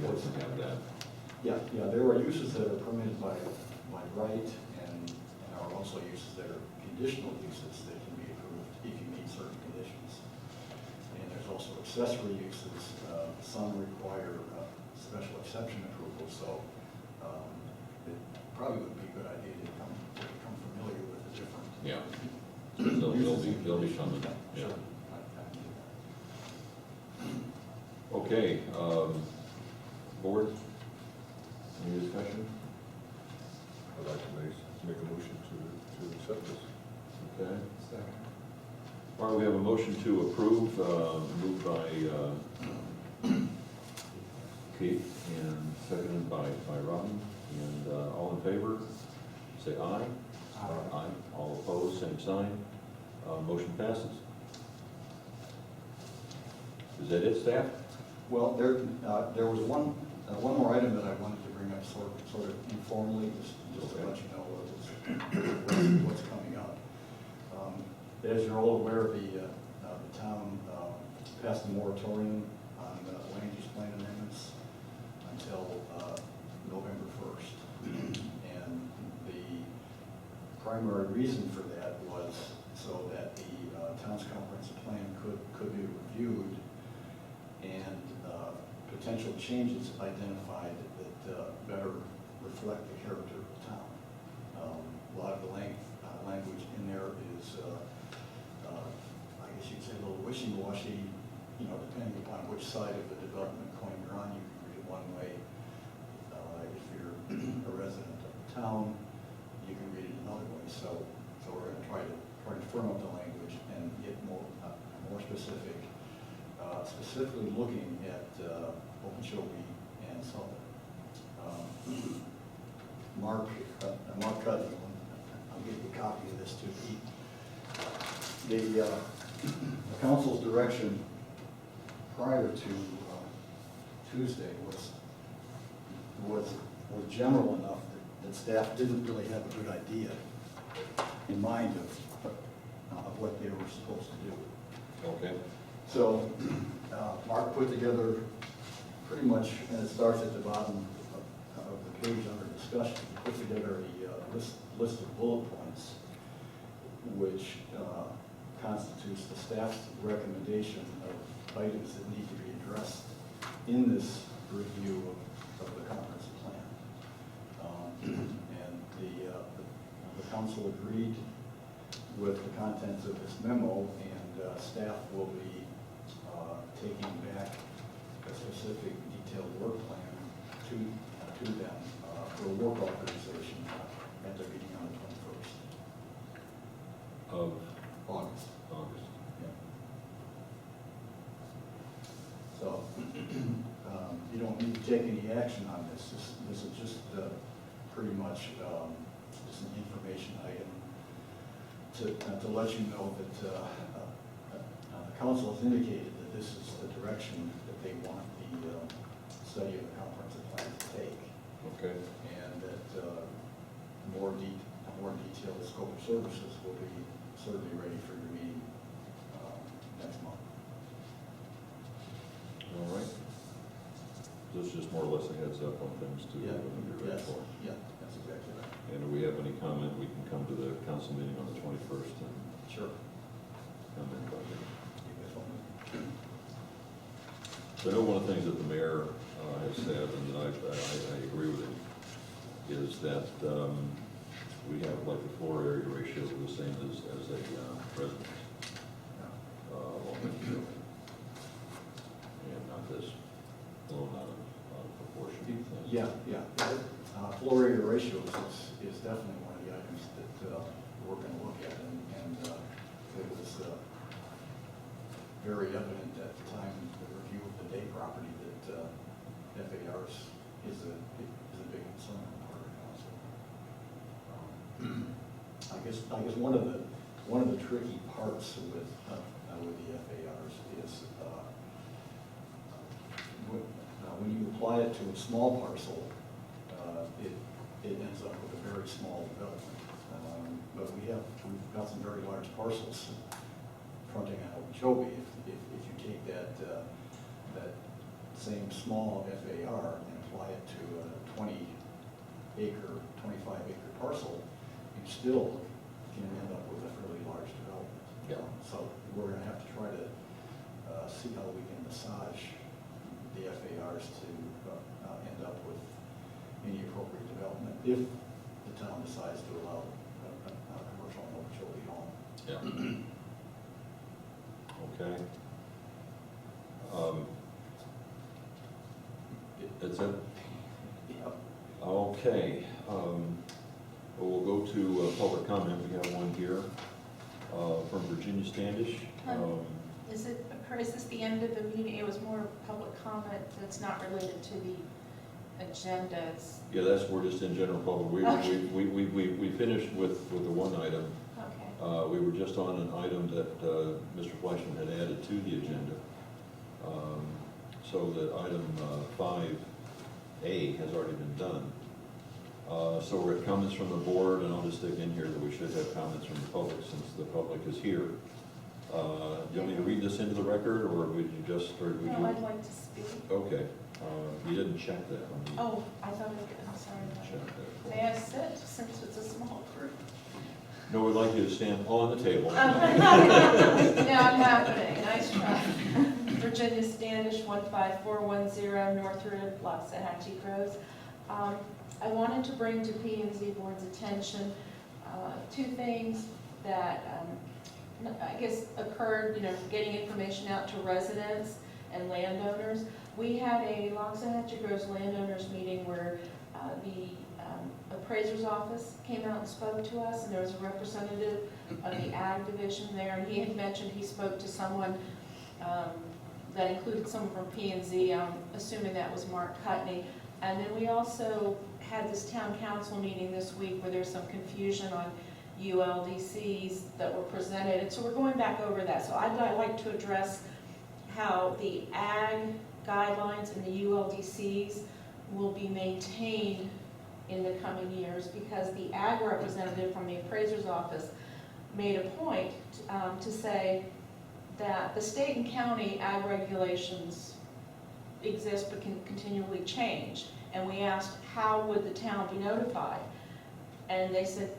you guys can have that. Yeah, there are uses that are permitted by right, and are also uses that are conditional uses that can be approved if you meet certain conditions. And there's also accessory uses, some require special exception approval, so it probably would be a good idea to become familiar with the different. Yeah. They'll be coming, yeah. Sure. Okay, board, any discussion? I'd like to make a motion to accept this. Okay. Second. All right, we have a motion to approve, moved by Keith and seconded by Robin. And all in favor, say aye. Aye. All opposed, same sign. Motion passes. Is that it, staff? Well, there was one more item that I wanted to bring up sort of informally, just to let you know what's coming up. As you're all aware, the town passed a moratorium on land use plan amendments until November 1st. And the primary reason for that was so that the town's comprehensive plan could be reviewed and potential changes identified that better reflect the character of the town. A lot of the language in there is, I guess you'd say, a little wishy-washy, depending upon which side of the development coin you're on. You can read it one way. If you're a resident of the town, you can read it another way. So we're going to try to firm up the language and get more specific. Specifically looking at Okeechobee and Sutherland. Mark Cuddy, I'll give you a copy of this too. The council's direction prior to Tuesday was general enough that staff didn't really have a good idea in mind of what they were supposed to do. Okay. So Mark put together pretty much, and it starts at the bottom of the page under discussion, he put together a list of bullet points which constitutes the staff's recommendation of items that need to be addressed in this review of the comprehensive plan. And the council agreed with the contents of this memo, and staff will be taking back a specific detailed work plan to them for work authorization at their meeting on the 21st Of August. August. Yeah. So you don't need to take any action on this. This is just pretty much just an information item to let you know that the council has indicated that this is the direction that they want the study of the comprehensive plan to take, Okay. and that more detailed scope of services will be certainly ready for your meeting next month. All right. This is just more or less a heads up on things to be ready Yes. for. Yeah, that's exactly right. And if we have any comment, we can come to the council meeting on the 21st and Sure. comment about it. You guys want me? So I know one of the things that the mayor has said, and that I agree with him, is that we have like the floor area ratio the same as a residence. And not this, well, not a proportion thing. Yeah. Floor area ratios is definitely one of the items that we're going to look at, and it was very evident at the time of the review of the Day property that FARs is a big concern on the part of the council. I guess one of the tricky parts with the FARs is when you apply it to a small parcel, it ends up with a very small development. But we've got some very large parcels fronting on Okeechobee. If you take that same small FAR and apply it to a 20-acre, 25-acre parcel, you still can end up with a fairly large development. Yeah. So we're gonna have to try to see how we can massage the FARs to end up with any appropriate development if the town decides to allow a commercial no utility home. Yeah. Okay. That's it? Yep. Okay. We'll go to public comment. We have one here from Virginia Standish. Is this the end of the meeting? It was more public comment that's not related to the agenda. Yeah, we're just in general public. Okay. We finished with the one item. Okay. We were just on an item that Mr. Fleischman had added to the agenda. So that item 5A has already been done. So we're at comments from the board, and I'll just stick in here that we should have comments from the public since the public is here. Do you want me to read this into the record, or would you just, or would you? No, I'd like to speak. Okay. You didn't check that one. did you? Oh, I thought I did. I'm sorry. Check that. May I sit, since it's a small group? No, we'd like you to stand on the table. No, I'm happening. Nice try. Virginia Standish, 15410 Northridge, Loxahatchee Groves. I wanted to bring to P&Z Board's attention two things that I guess occurred, getting information out to residents and landowners. We had a Loxahatchee Groves landowners meeting where the appraiser's office came out and spoke to us, and there was a representative of the ag division there, and he had mentioned he spoke to someone that included someone from P&Z. I'm assuming that was Mark Cutney. And then we also had this town council meeting this week where there's some confusion on ULDCs that were presented, and so we're going back over that. So I'd like to address how the ag guidelines and the ULDCs will be maintained in the coming years, because the ag representative from the appraiser's office made a point to say that the state and county ag regulations exist but can continually change. And we asked, how would the town be notified? And they said,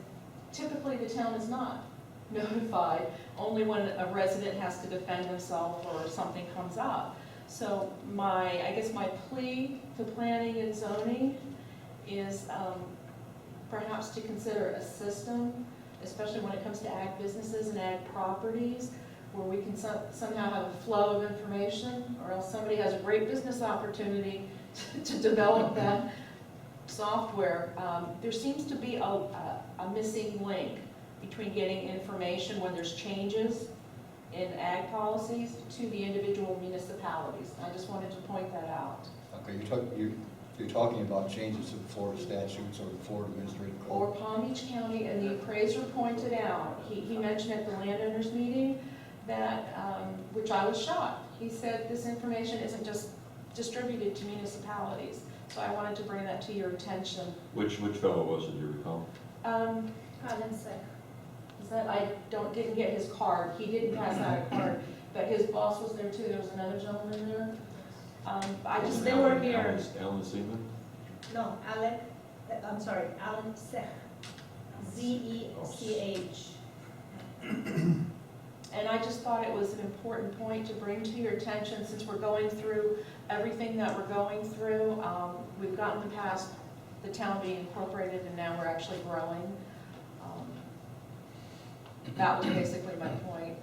typically the town is not notified, only when a resident has to defend themselves or something comes up. So I guess my plea to planning and zoning is perhaps to consider a system, especially when it comes to ag businesses and ag properties, where we can somehow have a flow of information, or else somebody has a great business opportunity to develop that software. There seems to be a missing link between getting information when there's changes in ag policies to the individual municipalities. I just wanted to point that out. Okay, you're talking about changes to the Florida statutes or the Florida Administrative Code? Or Palm Beach County, and the appraiser pointed out, he mentioned at the landowners meeting that, which I was shocked, he said this information isn't just distributed to municipalities. So I wanted to bring that to your attention. Which fellow was it, do you recall? Alan Sech. Is that, I didn't get his card. He didn't pass out a card, but his boss was there too. There was another gentleman there. They were here. Alan Seaman? No, Alan Sech, Z-E-C-H. And I just thought it was an important point to bring to your attention, since we're going through everything that we're going through. We've gotten past the town being incorporated, and now we're actually growing. That was basically my point.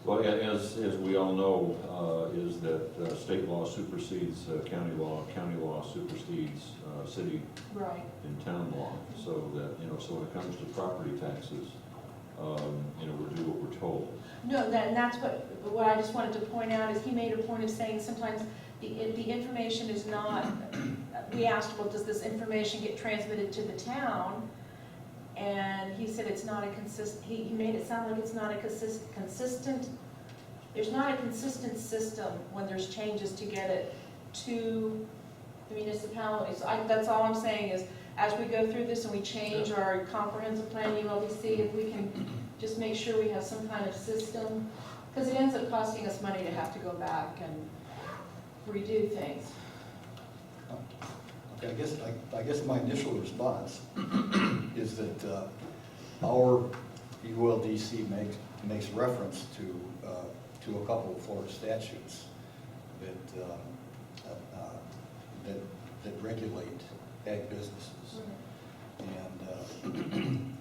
Well, as we all know, is that state law supersedes county law supersedes city Right. and town law. So that, so when it comes to property taxes, we do what we're told. No, that's what I just wanted to point out, is he made a point of saying sometimes the information is not, we asked, well, does this information get transmitted to the town? And he said it's not a he made it sound like it's not a consistent, there's not a consistent system when there's changes to get it to the municipalities. So that's all I'm saying is, as we go through this and we change our comprehensive plan ULDC, if we can just make sure we have some kind of system, because it ends up costing us money to have to go back and redo things. Okay, I guess my initial response is that our ULDC makes reference to a couple of Florida statutes that regulate ag businesses. And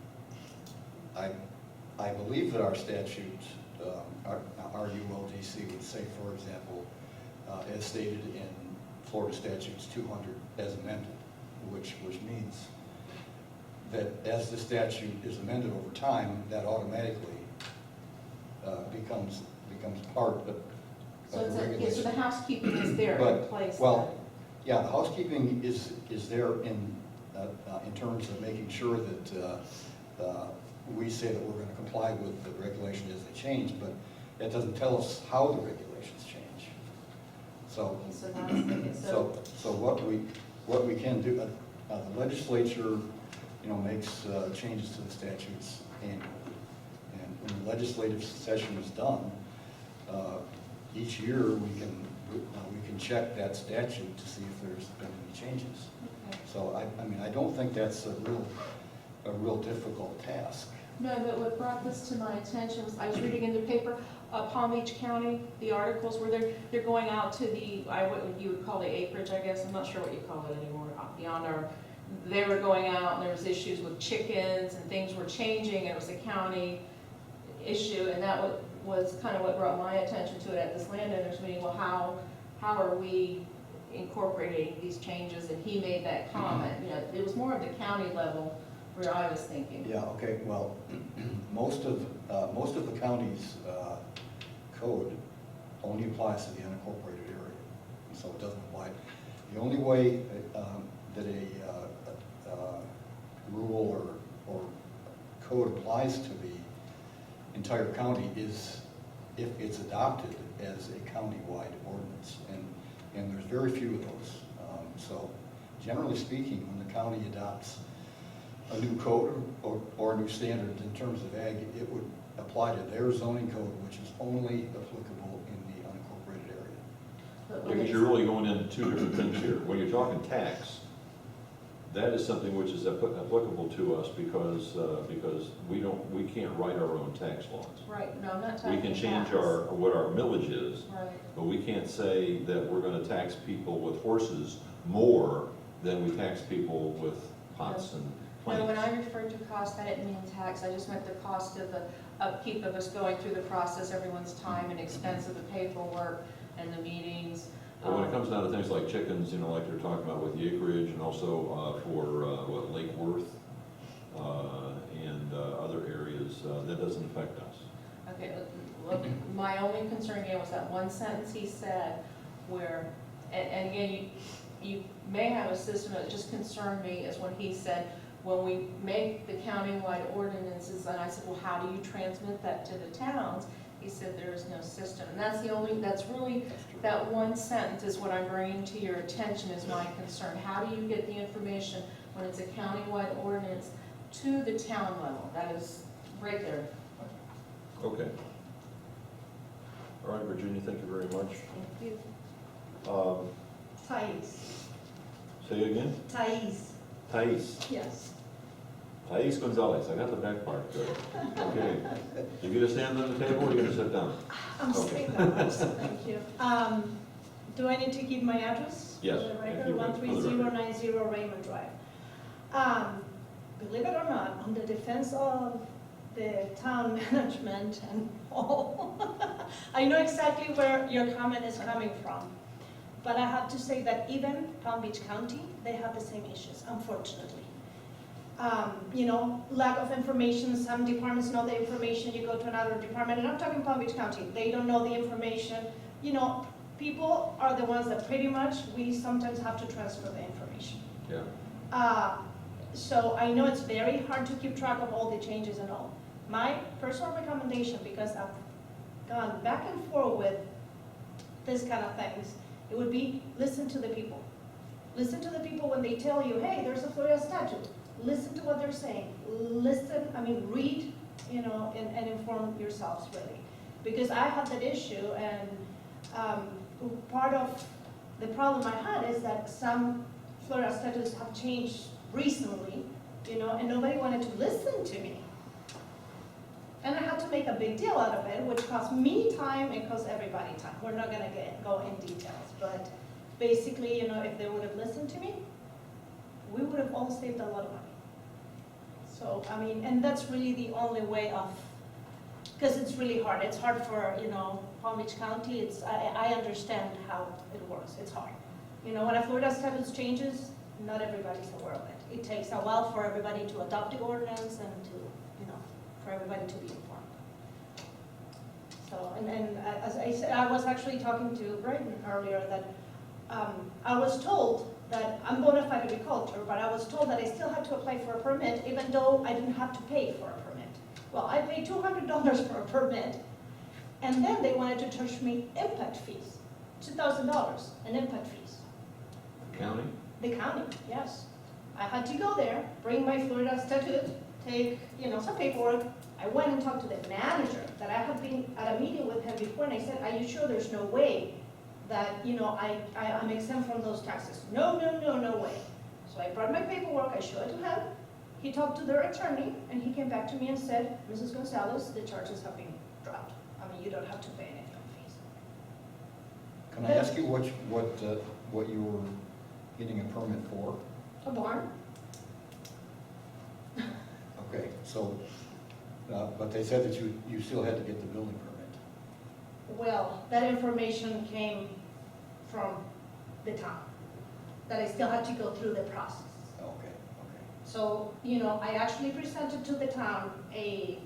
I believe that our statute, our ULDC would say, for example, as stated in Florida Statutes 200 as amended, which means that as the statute is amended over time, that automatically becomes part of So the it's regulation. so the housekeeping is there in But, place. well, yeah, the housekeeping is there in terms of making sure that we say that we're going to comply with the regulation as they change, but that doesn't tell us how the regulations change. So, So that's the, so what we can do, the legislature, makes changes to the statutes annually. And when the legislative session is done, each year we can check that statute to see if there's been any changes. okay. So I don't think that's a real difficult task. No, but what brought this to my attention was, I was reading in the paper, Palm Beach County, the articles where they're going out to what you would call the acreage, I guess, I'm not sure what you call it anymore, beyond they were going out and there was issues with chickens and things were changing, and it was a county issue, and that was kind of what brought my attention to it at this landowners meeting. Well, how are we incorporating these changes? And he made that comment, it was more of the county level where I was thinking. Yeah, okay, well, most of the county's code only applies to the unincorporated area, so it doesn't apply. The only way that a rule or code applies to the entire county is if it's adopted as a county-wide ordinance, and there's very few of those. So generally speaking, when the county adopts a new code or a new standard in terms of ag, it would apply to their zoning code, which is only applicable in the unincorporated area. But when Because you're really going into two different things here. When you're talking tax, that is something which is applicable to us because we can't write our own tax laws. Right, no, I'm not talking We can change tax. what our millage is, Right. but we can't say that we're gonna tax people with horses more than we tax people with pots and No, when plants. I referred to cost, I didn't mean tax, I just meant the cost of the upkeep of us going through the process, everyone's time and expense of the paperwork and the meetings. But when it comes down to things like chickens, like they're talking about with the acreage and also for Lake Worth and other areas, that doesn't affect us. Okay, look, my only concern again was that one sentence he said where, and again, you may have a system that just concerned me, is when he said, when we make the countywide ordinances, and I said, well, how do you transmit that to the towns? He said, there is no system, and that's really, that one sentence is what I'm bringing to your attention is my concern. How do you get the information when it's a countywide ordinance to the town level? That is right there. Okay. All right, Virginia, thank you very much. Thank you. Thais. Say it again? Thais, Thais. yes. Thais Gonzalez, I got the back part good. Okay. You gonna stand on the table or you gonna sit down? I'm Okay. sitting down, thank you. Do I need to give my address? Yes, For the if record, you would, for the record. 13090 Raymond Drive. Believe it or not, on the defense of the town management and all, I know exactly where your comment is coming from. But I have to say that even Palm Beach County, they have the same issues, unfortunately. Lack of information, some departments know the information, you go to another department, and I'm talking Palm Beach County, they don't know the information. People are the ones that pretty much, we sometimes have to transfer the information. Yeah. So I know it's very hard to keep track of all the changes and all. My personal recommendation, because I've gone back and forth with this kind of things, it would be listen to the people. Listen to the people when they tell you, hey, there's a Florida statute. Listen to what they're saying. Read, and inform yourselves really. Because I have that issue, and part of the problem I had is that some Florida statutes have changed recently, you know, and nobody wanted to listen to me. And I had to make a big deal out of it, which cost me time, it cost everybody time. We're not gonna go in details, but basically, you know, if they would have listened to me, we would have all saved a lot of money. So, I mean, and that's really the only way of, because it's really hard. It's hard for, you know, Palm Beach County, I understand how it works, it's hard. You know, when a Florida statute changes, not everybody's aware of it. It takes a while for everybody to adopt the ordinance and to, you know, for everybody to be informed. So, and as I said, I was actually talking to Brighton earlier that I was told that I'm bona fide agriculture, but I was told that I still had to apply for a permit even though I didn't have to pay for a permit. Well, I paid $200 for a permit, and then they wanted to charge me impact fees, $2,000 in impact fees. County? The county, yes. I had to go there, bring my Florida statute, take, you know, some paperwork. I went and talked to the manager that I had been at a meeting with him before, and I said, are you sure there's no way that, you know, I'm exempt from those taxes? No, no, no, no way. So I brought my paperwork, I showed it to him. He talked to their attorney, and he came back to me and said, Mrs. Gonzalez, the charges have been dropped. I mean, you don't have to pay any fees. Can I ask you what you were getting a permit for? A barn? Okay, so, but they said that you still had to get the building permit. Well, that information came from the town, that I still had to go through the process. Okay, okay. So, you know, I actually presented to the town a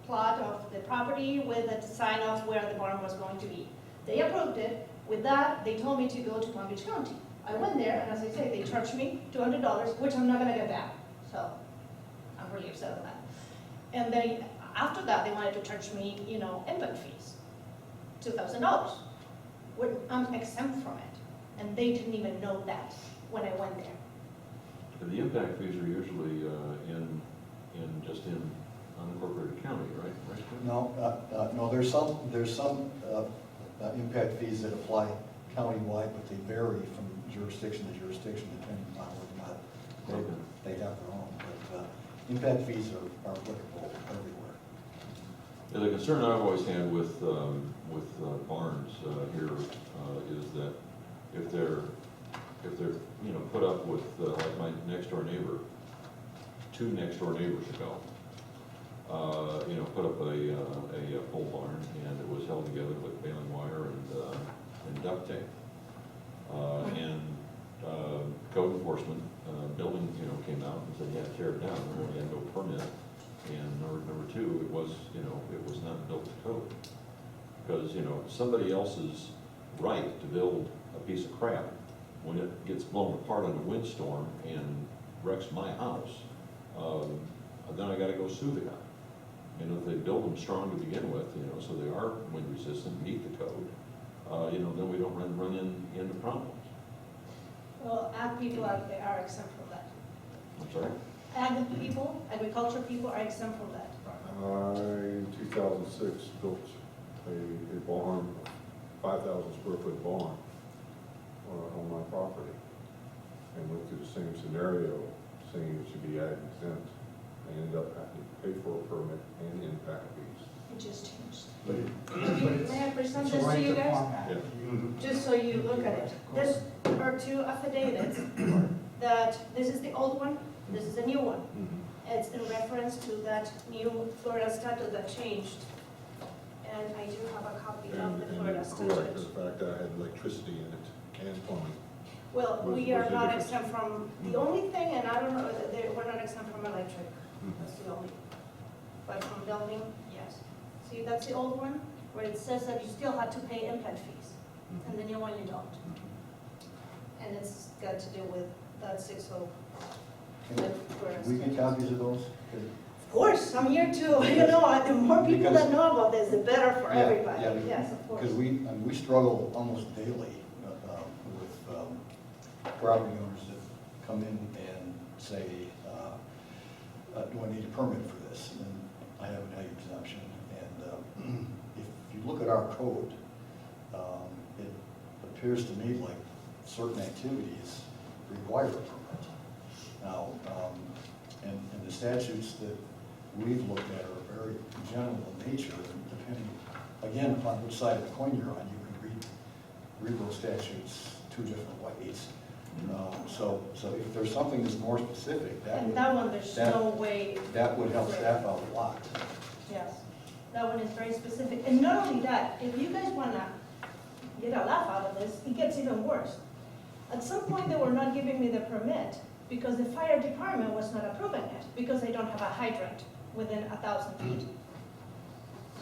plot of the property with a sign off where the barn was going to be. They approved it. With that, they told me to go to Palm Beach County. I went there, and as I say, they charged me $200, which I'm not gonna get back. So, I'm really upset with that. And then, after that, they wanted to charge me, you know, impact fees, $2,000. I'm exempt from it, and they didn't even know that when I went there. And the impact fees are usually just in unincorporated county, right? No, there's some impact fees that apply countywide, but they vary from jurisdiction to jurisdiction depending on whether or not they have their own. But impact fees are applicable everywhere. Yeah, the concern I've always had with barns here is that if they're you know put up with like my next door neighbor, 2 next door neighbors ago, you know, put up a pole barn, and it was held together with baling wire and duct tape. And code enforcement, building, you know, came out and said, yeah, tear it down. We had no permit. And number 2, it was not built to code. Because, you know, somebody else's right to build a piece of crap, when it gets blown apart in a windstorm and wrecks my house, then I gotta go sue the guy. You know, if they build them strong to begin with, you know, so they are wind resistant, meet the code, you know, then we don't run into problems. Well, ag people are exempt from that. I'm sorry? Ag people, agriculture people are exempt from that. I, in 2006, built a barn, 5,000 square foot barn on my property, and went through the same scenario, saying it should be ag exempt. I ended up having to pay for a permit and impact fees. It just changed. But it's, May I present it's a this to right you to guys? farm act. Yeah. Just so you look at it. There are 2 affidavits that, this is the old one, this is the new one. It's in reference to that new Florida statute that changed. And I do have a copy of the Florida And correct, the statute. fact that I had electricity in it and plumbing. Well, Was- we are was the not difference. exempt from, the only thing, and I don't know, we're not exempt from electric. That's the only. But from building, yes. See, that's the old one, where it says that you still had to pay impact fees, and the new one you don't. And it's got to do with that 6-0. Can we get copies of those? Of course, I'm here too, you know, the more people Because- that know about this, the better for Yeah, everybody, yeah, yes, of course. Because we struggle almost daily with property owners that come in and say, do I need a permit for this? And I have an ag exemption. And if you look at our code, appears to me like certain activities require a permit. Now, and the statutes that we've looked at are very general in nature, and depending, again, upon which side of the coin you're on, you can read those statutes two different ways. So if there's something that's more specific, And that one, there's no way. that would help staff out a lot. Yes, that one is very specific. And not only that, if you guys wanna get a laugh out of this, it gets even worse. At some point, they were not giving me the permit because the fire department was not approving it because they don't have a hydrant within 1,000 feet.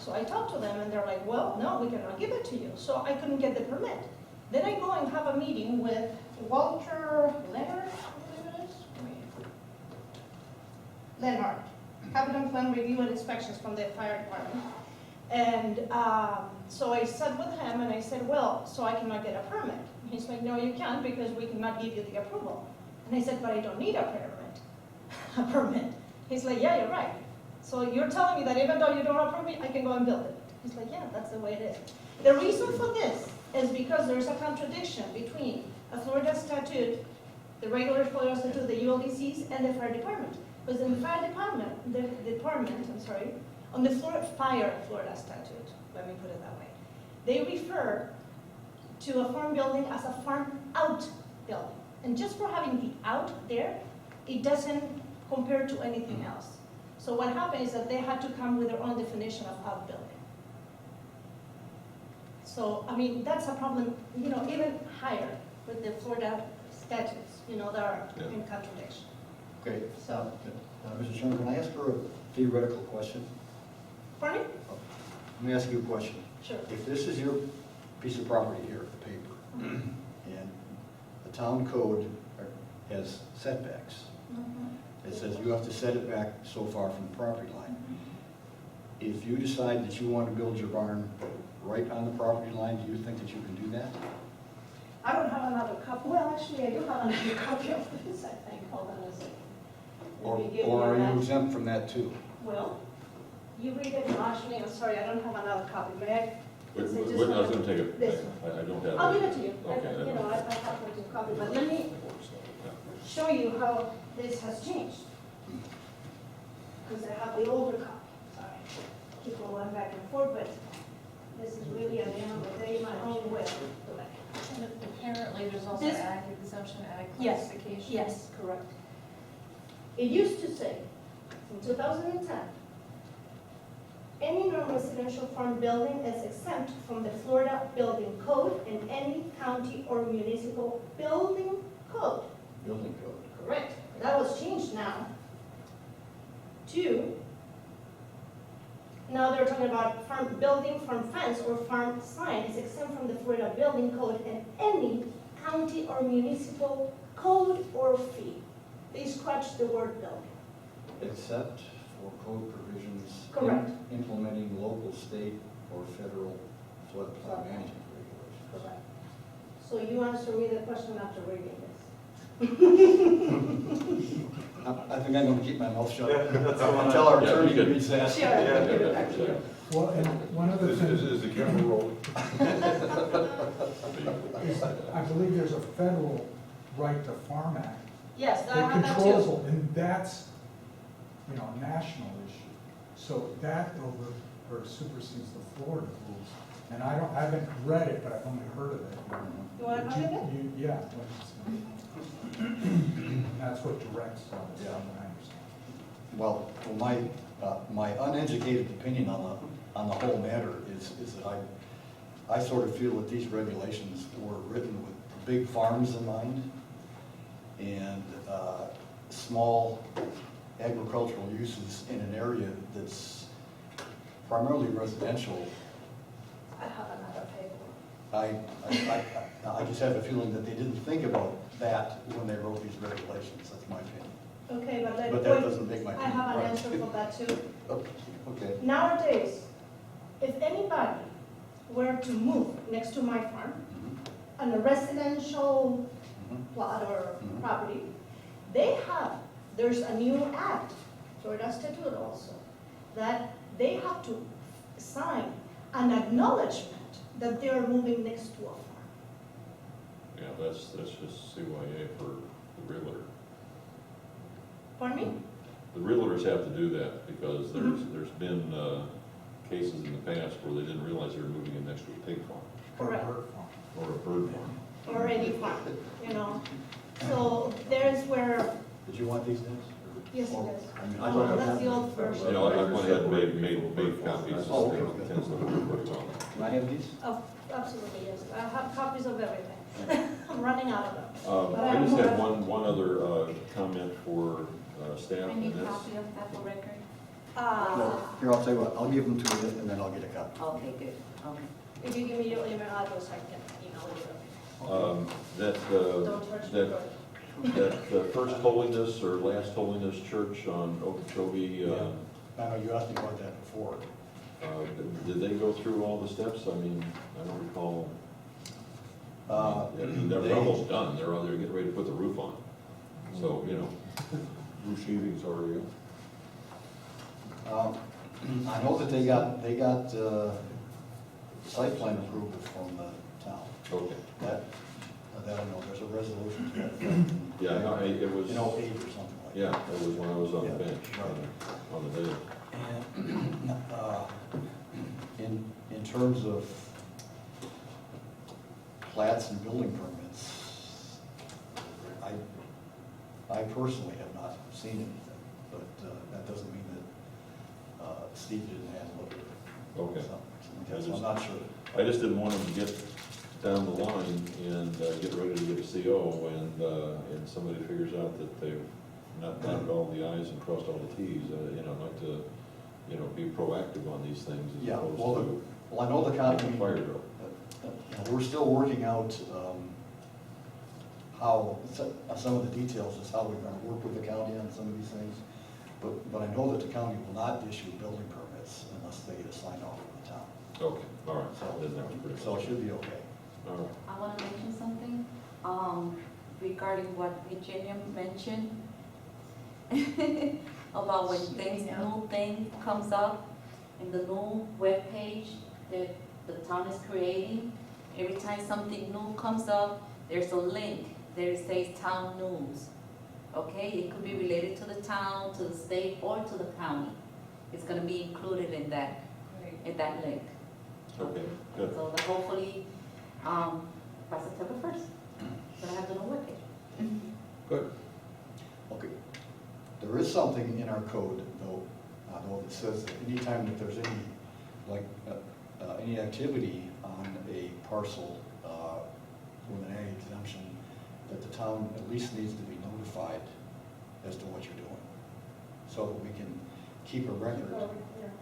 So I talked to them and they're like, well, no, we cannot give it to you. So I couldn't get the permit. Then I go and have a meeting with Walter Leonard, I believe it is. Leonard, capital plan review and inspections from the fire department. And so I sat with him and I said, well, so I cannot get a permit. And he's like, no, you can't because we cannot give you the approval. And I said, but I don't need a permit. He's like, yeah, you're right. So you're telling me that even though you don't approve me, I can go and build it. He's like, yeah, that's the way it is. The reason for this is because there's a contradiction between a Florida statute, the regular Florida statute, the ULDCs, and the fire department. Because in the fire department, on the fire Florida statute, let me put it that way, they refer to a farm building as a farm out building. And just for having the out there, it doesn't compare to anything else. So what happened is that they had to come with their own definition of outbuilding. So, I mean, that's a problem, even higher with the Florida statutes, that are in contradiction. Okay, So, Mr. Chairman, can I ask her a theoretical question? pardon? Let me ask you a question. Sure. If this is your piece of property here, the paper, and the town code has setbacks, it says you have to set it back so far from the property line. If you decide that you want to build your barn right on the property line, do you think that you can do that? I don't have another copy, well, actually, I do have another copy of this, I think, hold on a second. Let me give Or are that. you exempt from that too? Well, you read it, actually, I'm sorry, I don't have another copy, may I? Wait, Is it just I was one? gonna take it, This I don't have it. I'll give it to you, Okay. I have it in copy, but let me show you how this has changed. Because I have the older copy, sorry. Keep going back and forth, but this is really a name of the day, my own way. And apparently, there's also This- ag exemption, ag Yes, classification. yes, correct. It used to say, in 2010, any non-residential farm building is exempt from the Florida Building Code and any county or municipal building code. Building code. Correct. That was changed now to, now they're talking about farm building, farm fence, or farm sign is exempt from the Florida Building Code and any county or municipal code or fee. They scratched the word building. Except for code provisions. Correct. Implementing local, state, or federal floodplain management regulations. Correct. So you answer me the question after reading this. I think I'm gonna keep my mouth shut Yeah, that's the one. until our Yeah, you attorney could- reads that. Sure, I'll give it back to you. Well, and one other thing Is the camera rolling? is, I believe there's a federal right to farm act Yes, I that have that controls too. it, and that's, a national issue. So that or supersedes the Florida rules. And I haven't read it, but I've only heard of it. You want to copy of it? Yeah. And that's what directs all this, Yeah. I understand. Well, my uneducated opinion on the whole matter is that I sort of feel that these regulations were written with big farms in mind and small agricultural uses in an area that's primarily residential. I have another paper. I just have a feeling that they didn't think about that when they wrote these regulations, that's my opinion. Okay, But that doesn't make my I opinion have an right. answer for that too. Okay. Nowadays, if anybody were to move next to my farm on a residential Mhm. plot or Mhm. property, there's a new act, Florida statute also, that they have to sign an acknowledgement that they are moving next to a farm. Yeah, that's just CYA for the realtor. Pardon me? The realtors have to do that because there's been cases in the past where they didn't realize they were moving in next to a pig farm Correct. Bird farm. or a bird farm. Or any farm, you know? So there's where, Did you want these things? yes, it Or- is. I mean, I Oh, don't that's have. the old version. You know, I went ahead and made copies. Oh, okay. It tends to work pretty well. Can I have these? Oh, absolutely, yes. I have copies of everything. I'm running out of them. But I have just had more. one other comment for staff. I need and a that's- copy of that for record. No, here, I'll tell you what, I'll give them to you and then I'll get a copy. Okay, good, okay. If you give me your email address, I can email you. That, Don't touch the that First Holiness or Last Holiness Church on Okeechobee, I know you asked me about that before. did they go through all the steps? I mean, I don't recall. They're They- almost done. They're getting ready to put the roof on. So, you know, Roof sheathing's already up. I know that they got site plan approval from the town. okay. That I know, there's a resolution to that. effect. Yeah, no, it was, In 08 or something like that. yeah, that was when I was on the Yeah, bench, right. on the day. And in terms of plats and building permits, I personally have not seen anything, but that doesn't mean that Steve didn't have a look at it. Okay. So I'm not sure. I just didn't want them to get down the line and get ready to get a CO and somebody figures out that they've not dotted all the i's and crossed all the t's. You know, I'd like to, you know, be proactive on these things as Yeah, opposed to well, I know the county, making a fire drill. we're still working out how, some of the details is how we're gonna work with the county on some of these things. But I know that the county will not issue building permits unless they get a sign off from the town. Okay, all right, then that was pretty So it much. should be okay. All right. I want to mention something regarding what Virginia mentioned about when new thing comes up in the new webpage that the town is creating. Every time something new comes up, there's a link there it says town news. Okay, it could be related to the town, to the state, or to the county. It's gonna be included in that link. Okay, good. So that hopefully, by September 1st, we'll have the new webpage. Good. Okay. There is something in our code, though, that says that anytime that there's any, like, any activity on a parcel with an ag exemption, that the town at least needs to be notified as to what you're doing, so that we can keep a record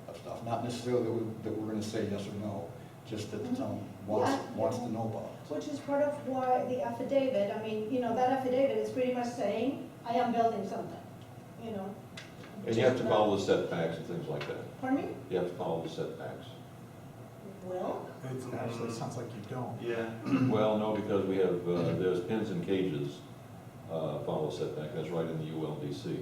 of stuff. Not necessarily that we're gonna say yes or no, just that the town wants to know about it. Which is part of why the affidavit, I mean, you know, that affidavit is pretty much saying, I am building something, you know. And you have to follow the setbacks and things like that. Pardon me? You have to follow the setbacks. Well, It actually sounds like you don't. Yeah. Well, no, because we have, there's pins and cages, follow setback, that's right in the ULDC.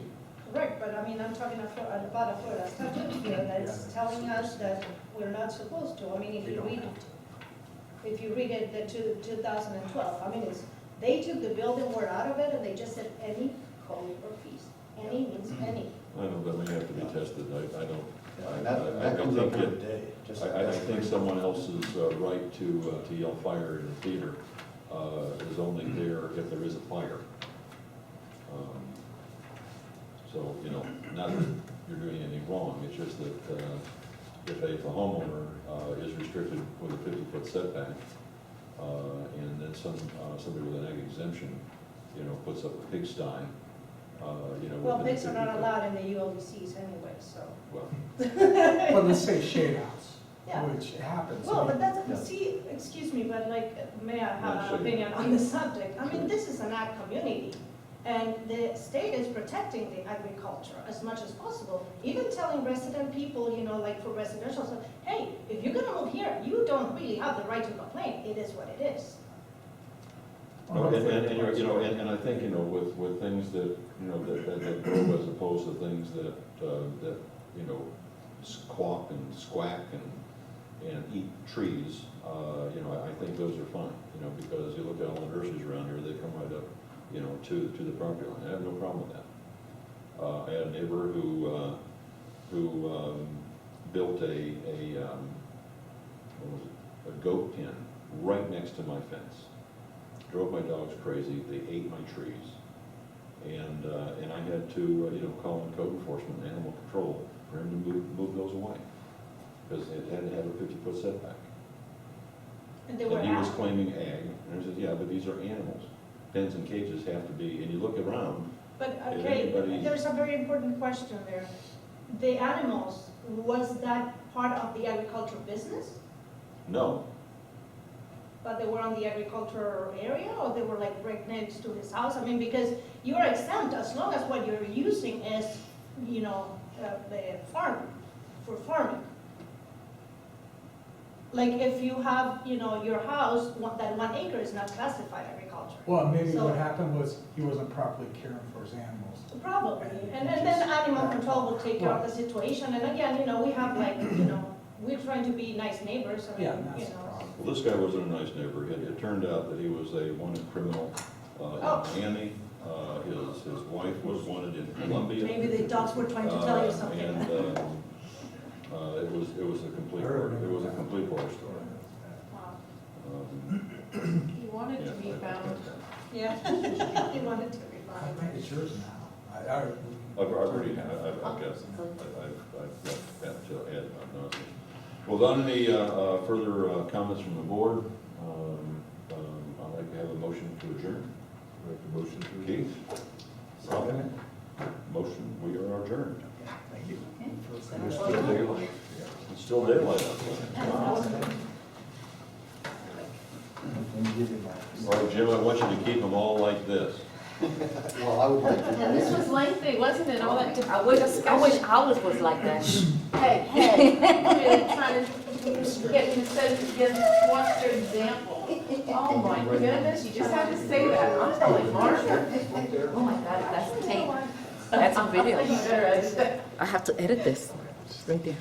correct, but I mean, I'm talking about a Florida statute here that's telling us that we're not supposed to. I mean, if We you don't read, have to. if you read it, the 2012, I mean, they took the building word out of it and they just said any code or fees. Any means any. I know that may have to be tested, I don't, And I that comes up think every it- day. Just I think someone else's right to yell fire in the theater is only there if there is a fire. So, you know, not that you're doing anything wrong, it's just that if a homeowner is restricted with a 50-foot setback, and then somebody with an ag exemption, you know, puts up a pigsty, you know. Well, within pigs are not 50 foot. allowed in the ULDCs anyway, so. Well, But let's say shade house, Yeah. which happens. Well, but Yeah. that's, see, excuse me, but like, may I Yeah, have sure. an opinion on the subject? I mean, this is an ag community, and the state is protecting the agriculture as much as possible. Even telling resident people, you know, like for residential, so, hey, if you're gonna move here, you don't really have the right to complain. It is what it is. no, and you're, you know, and I think, you know, with things that, you know, that grow as opposed to things that, you know, squawk and squack and eat trees, you know, I think think those are fine, you know, because you look at all the nurseries around here, they come right up, you know, to the property line. I have no problem with that. I had a neighbor who built what was it, a goat pen right next to my fence. Drove my dogs crazy, they ate my trees. And I had to, you know, call in code enforcement and animal control for him to move those away. Because it had to have a 50-foot setback. And they were And he was out. claiming ag, and I said, yeah, but these are animals. Pens and cages have to be, and you look around, But, Did okay, anybody- there's a very important question there. The animals, was that part of the agricultural business? no, But they were on the agricultural area, or they were like right next to his house? I mean, because you're exempt as long as what you're using is, you know, the farm, for farming. Like if you have, you know, your house, that 1 acre is not classified agriculture. Well, maybe So- what happened was he wasn't properly caring for his animals. Probably, and then animal control will take care of the situation, and again, you know, we have like, you know, we're trying to be nice neighbors, I Yeah, mean, that's you the know. problem. well, this guy wasn't a nice neighbor. It turned out that he was a wanted criminal Oh. in Miami. His wife was wanted in Colombia. Maybe the dogs were trying to tell you something. And it was a complete horror story. Wow. He wanted to be found. Yeah, he wanted to be I found. think it's yours now. I've already, I've got, I've left that to Ed, I've not. Well, done, any further comments from the board? I'd like to have a motion to adjourn. Make the motion to. Keith? Second. Motion, we are adjourned. Thank you. It's still daylight. It's still daylight out there. Wow. All right, Jim, I want you to keep them all like this. Well, I would like to. And this was lengthy, wasn't it? All that. I wish ours was like that. Hey, hey, I'm really trying to get you to set it against, watch your example. Oh my goodness, you just had to say that. I'm telling Marcia. Oh my God, that's tape. That's a video. You better edit that. I have to edit this, right there.